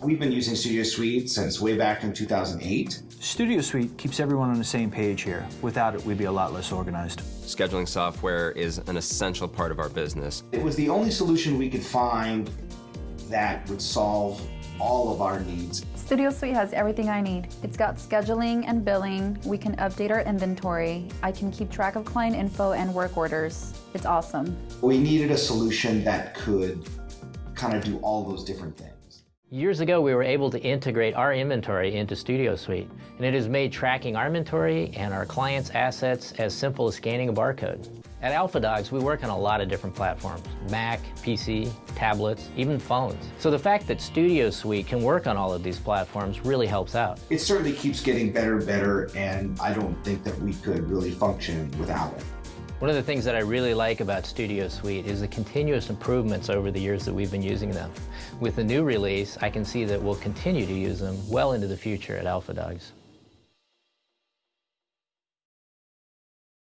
We've been using Studio Suite since way back in 2008. Studio Suite keeps everyone on the same page here. Without it, we'd be a lot less organized. Scheduling software is an essential part of our business. It was the only solution we could find that would solve all of our needs. Studio Suite has everything I need. It's got scheduling and billing. We can update our inventory. I can keep track of client info and work orders. It's awesome. We needed a solution that could kind of do all those different things. Years ago, we were able to integrate our inventory into Studio Suite, and it has made tracking our inventory and our clients' assets as simple as scanning a barcode. At AlphaDogs, we work on a lot of different platforms: Mac, PC, tablets, even phones. So the fact that Studio Suite can work on all of these platforms really helps out. It certainly keeps getting better and better, and I don't think that we could really function without it. One of the things that I really like about Studio Suite is the continuous improvements over the years that we've been using them. With the new release, I can see that we'll continue to use them well into the future at AlphaDogs.